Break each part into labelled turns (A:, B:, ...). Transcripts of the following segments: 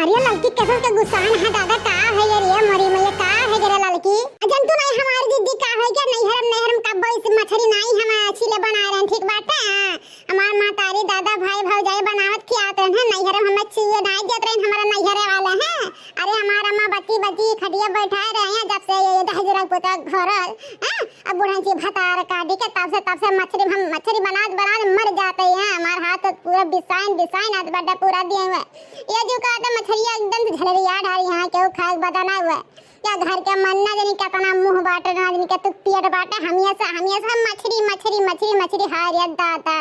A: अरे लड़की कैसे के गुस्सान है दादा का है रे मरी मैया का है रे लड़की अजन तू नहीं हमारी दीदी का है क्या नहीं हरम का बइस मछली नहीं हम छिले बना रहे ठीक बात है हमार मातारी दादा भाई भौजाई बनावत खियाते हैं नहीं हरम हम छिए नहीं देत रहे हमारा नहीं हरे वाले हैं। अरे हमारा मां बच्ची बच्ची खटिया बैठाए रहे हैं जब से ये दहजरा पोता घर हैं अब बुढ़न की भतार काटी के तब से मछली हम मछली बना मर जाते हैं। हमारा हाथ पूरा बिसाइन हाथ बड़ा पूरा दिए हुए ये जो कहते मछलियां एकदम झलरिया ढारी यहाँ केहू खाए बदाना हुआ क्या घर के मन्ना जनी कितना मुंह बाटे ना जनी के तू पेट बाटे हमेशा मछली हारियत दाता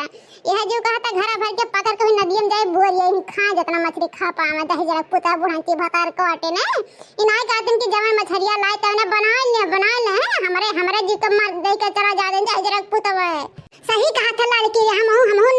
A: यह जो कहता घर भर के पकड़ के नदी में जाए बोर यही खा जितना मछली खा पावे दही जरा पुता बुढ़ाती भतार काटे ना इनाय कहते कि जवन मछलियां लाए तने बना ले हमरे जी को मार दे के चला जा दे जरा पुता सही कहा था लड़की हम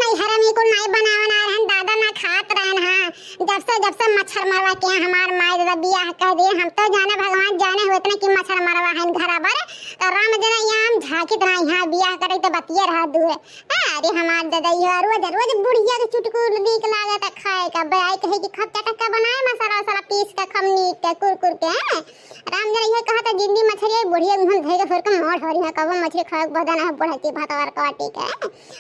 A: नहीं हरम को नहीं बनावना रहन दादा ना खात रहन हां जब से मच्छर मरवा के हमार माई दादा बियाह कर दिए हम तो जाने भगवान जाने होत ना कि मच्छर मरवा है घर पर तो राम जना यहां झाकित ना यहां बियाह करे तो बतिए रहा दूर अरे हमार दादा ये रोज बुढ़िया के चुटकुल नीक लागत खाए का बयाई कहे कि खप टटका बनाए मसाला पीस के खमनी के कुरकुर के राम जना ये कहता जिंदी मछली बुढ़िया मुंह धइ के फर के मोड़ हो रही है कब मछली खाए बदन है बढ़ती भातवार काटी के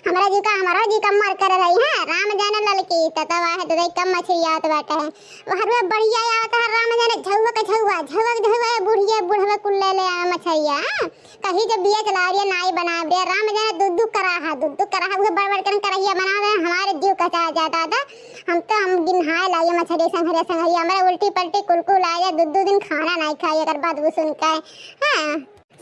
A: हमारा जी का मर कर रही है राम जाने ललकी ततवा है तो कम मछली आत बाटे है हरवे बढ़िया आवत है राम जाने झुआ बुढ़िया कुल्ले ले मछलिया कहीं जब बिया चला रही नाई बना रे राम जाने दुद्दू करा वो बड़ करहिया बना दे हमारे जीव कचा जाता था हम गिनहाए लाए मछली संघरिया हमारे उल्टी पलटी कुलकुल आए दुद्दू दिन खाना नहीं खाई अगर बात वो सुन के हां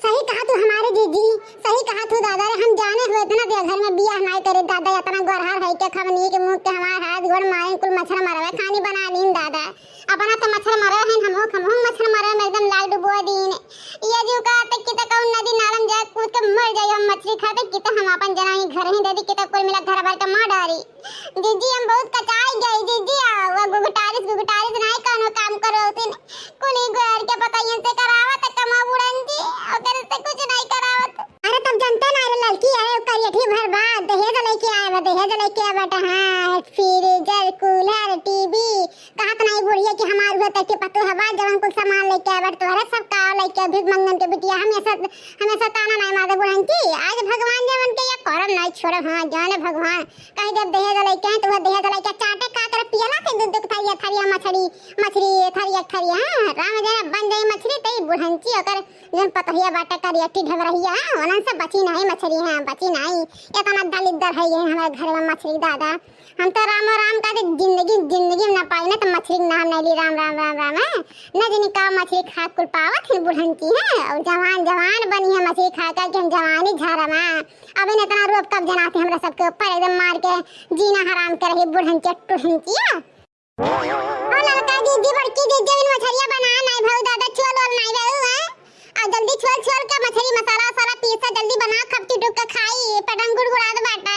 A: सही कहा तू हमारे जीजी सही कहा तू दादा रे हम जाने हुए थे ना दे घर में बियाह नहीं करे दादा इतना गोरहार है के खमनी के मुंह के हमारे हाथ गोड़ मारे कुल मच्छर मरवे खानी बना लीन दादा अपना तो मच्छर मरे हैं हम मच्छर मरे में एकदम लाल डुबो दीन ये जो कहते कि त कौन नदी नालम जाए कूद के मर जाए हम मछली खाते कि त हम अपन जनाई घर ही दे दी कि त कोई मिला घर भर के मार डारी जीजी हम बहुत कचाई गई जीजी वो गुगटारिस नहीं कोनो काम करो तीन कुली घर के पता यन से करावत कमा बुड़न जी अगर से कुछ नहीं करावत अरे तब जानते ना रे लड़की है करियठी भर बात दहेज लेके आए बेटा हां फ्रीजर कूलर टीवी कहत नहीं बुढ़िया कि हमार हुआ तक पतो हवा जवन कुल सामान लेके आवे तोहरे सब का लेके भिख मंगन के बिटिया हमेशा ताना नहीं मारे बुढ़न की आज भगवान जवन के ये करम नहीं छोड़ हां जाने भगवान कहीं जब दहेज लेके तो दहेज लेके चाटे का कर पियला से दूध थरिया मछली थरिया राम जरा बन जाई मछली तई बुढ़न की अगर जन पतहिया बाटा करियठी ढबरहिया ओनन से बची नहीं इतना दलिद्दर है ये हमारे घर में मछली दादा हम तो राम का जिंदगी में ना पाई ना तो मछली नाम नहीं ली राम न जनी का मछली खा कुल पावत है बुढ़न की है और जवान बनी है मछली खा कर हम जवानी झारा में अब इतना रोब कब जनाते हमरा सबके ऊपर एकदम मार के जीना हराम कर रही बुढ़न चट्टुन की और लड़का दीदी बड़की दीदी इन मछलियां बना नहीं भाऊ दादा छोल नहीं भाऊ है और जल्दी छोल के मछली मसाला पीसा जल्दी बना खपटी डुक के खाई पटंग गुड़गुड़ा दे बाटा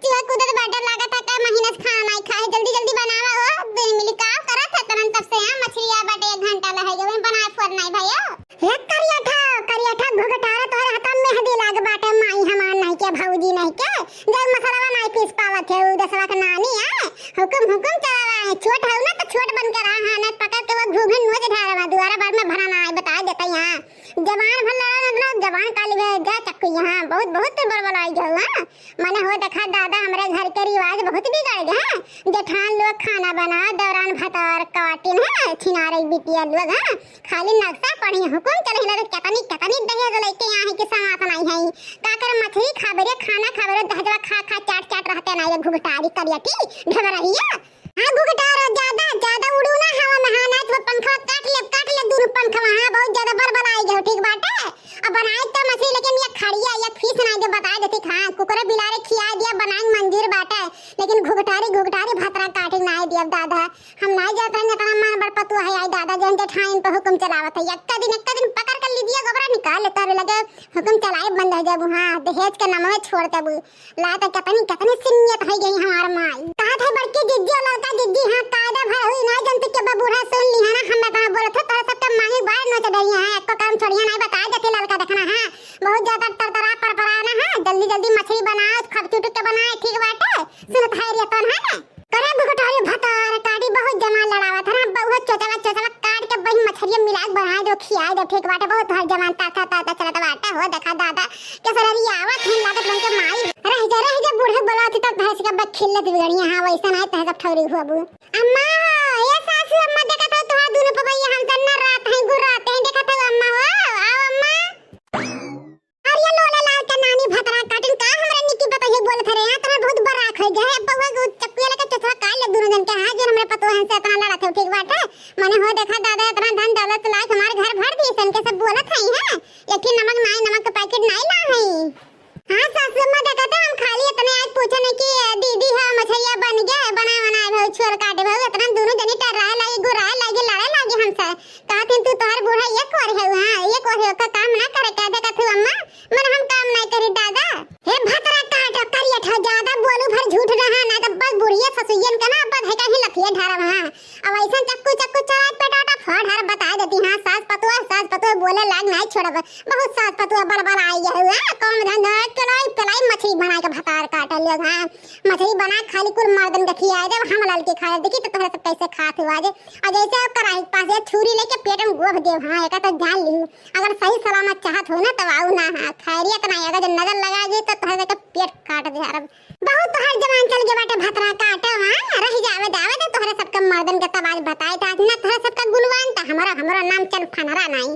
A: चूहा कूदे बाटा लागत है का महीना से खाना नहीं खाए जल्दी बनावा हो दिन मिली का करत है तरन तब से हां मछलियां बाटे 1 घंटा लहे जो बनाए फोर नहीं भैया हे करियाठा घुघटारा तोहरे हाथ में मेहंदी लाग बाटे माई हमार नहीं के भौजी नहीं के जब मसाला नहीं पीस पावत है उ दसवा के नानी है हुकुम चलावा है छोट है ना तो छोट बन कर हां न पकड़ के वो घूघन नोच ढारा दुआरा बाद में भराना है बता देता यहां जवान भला मतलब जवान काली जा चक्कू यहां बहुत बड़बड़ाई जाऊ हां माने हो देखा दादा हमरे घर के रिवाज बहुत बिगड़ गए जेठान लोग खाना बना दौरान भतार काटिन है छिनारे बिटिया लोग हां खाली नक्शा पढ़ी हुकुम चले ना कतनी दहेज लेके यहां है कि समात नहीं है का कर मछली खाबरे खाना खाबरे दहजवा खा चाट रहते ना ये घुघटारी करियठी ढबरहिया हां घुघटारा ज्यादा उड़ू ना हवा में हां ना तो पंखा काट ले दोनों पंखा हां बहुत ज्यादा बड़बड़ाई जाओ ठीक बात है अब बनाए तो मछली लेकिन ये खड़िया या फीस ना जो बता देती हां कुकरे बिलारे खिया दिया बनाए मंजूर बात है लेकिन घुघटारी भतरा काटे ना दिया दादा हम नहीं जाते हैं इतना मन बड़ पतु है आई दादा जन जेठाइन पे हुकुम चलावत है एक दिन पकड़ कर लीजिए गोबरा निकाल लेता लगे हुकुम चलाए बंद हो जब हां दहेज के नाम में छोड़ तब ला तो कितनी सिन्नियत है गई हमार माई कहा था बड़की जिद्दी लड़का जिद्दी हां कायदा भर हुई ना जनते के बबूढ़ा सुन ली है ना हम बता बोले थे तो सब तो मांगी बाहर न चढ़ी है एक तो काम छोड़िया नहीं बता देते लड़का देखना है बहुत ज्यादा तरतरा परपराना है जल्दी मछली बनाओ खपटी टुक के बनाए ठीक बात है सुनत है रे तो है ना करे भुगटारी भतार काटी बहुत जमा लड़ावा था ना बहुत खिया दे ठीक बाटे बहुत हर जमान ताता ताता चलत बाटे हो देखा दादा के सररी आवत है लागत मन के माई रह जा बूढ़े बोला थी तब भैंस का बखिलत बिगड़िया हां वैसा नहीं त सब ठौरी हुआ बू अम्मा ये सासू अम्मा देखा तो तुम्हारा दोनों पपैया हम तन्ना रात है गुराते हैं देखा तो अम्मा हो आओ अम्मा और ये लोला लाल का नानी भतरा काटिन का हमरा निकी बताइए बोलत रे हां तोरा बहुत बड़ा खै जाए पवा को चक्कू लेके चचरा काल ले दोनों जन के हां जे हमरे पतो है से इतना लड़ा थे ठीक बाटे माने हो देखा दादा इतना धन दौलत लाए हमारे घर भर दी सन के सब बोलत है हैं लेकिन नमक का पैकेट नहीं ला है हां सासू अम्मा देखा तो हम खाली इतने आज पूछे नहीं कि दीदी है मछलिया बन गया बना भाई छोड़ काटे भाई इतना दोनों जने कर रहा लगी गुरा लगी लड़े लगी हमसे कहते तू तोहर बूढ़ा एक और है हां एक और है का काम ना करे कह देखा तू अम्मा मन हम काम नहीं करी दादा हे भतरा काट करिए ठो ज्यादा बोलू भर झूठ रहा ना तो बस बुढ़िया ससुयन का ना बद है कहीं लखिए ढारा हां अब ऐसा चक्कू चरात पे टाटा फाड़ हर बता देती हां सास पतुआ बोले लाग नहीं छोड़ब बहुत सास पतुआ बड़बड़ आई है काम धंधा पलाई मछली बना के भतार काटल लोग हां मछली बना खाली कुल मर्दन के खियाए जब हम लाल के खाए देखी तो तोहरा सब कैसे खात हुआ जे और जैसे कराही पास ये छुरी लेके पेट में गोभ दे हां एका तो जान ली अगर सही सलामत चाहत हो ना तब आऊ ना हां खैरियत नहीं अगर नजर लगा जे तो तोहरा के पेट काट दे यार बहुत हर जवान चल के बाटे भतरा काटे हां रह जावे दावे तो तोहरा सबका मर्दन के तब आज बताए था ना तोहरा सबका गुणवान था हमारा नाम चल फनरा नहीं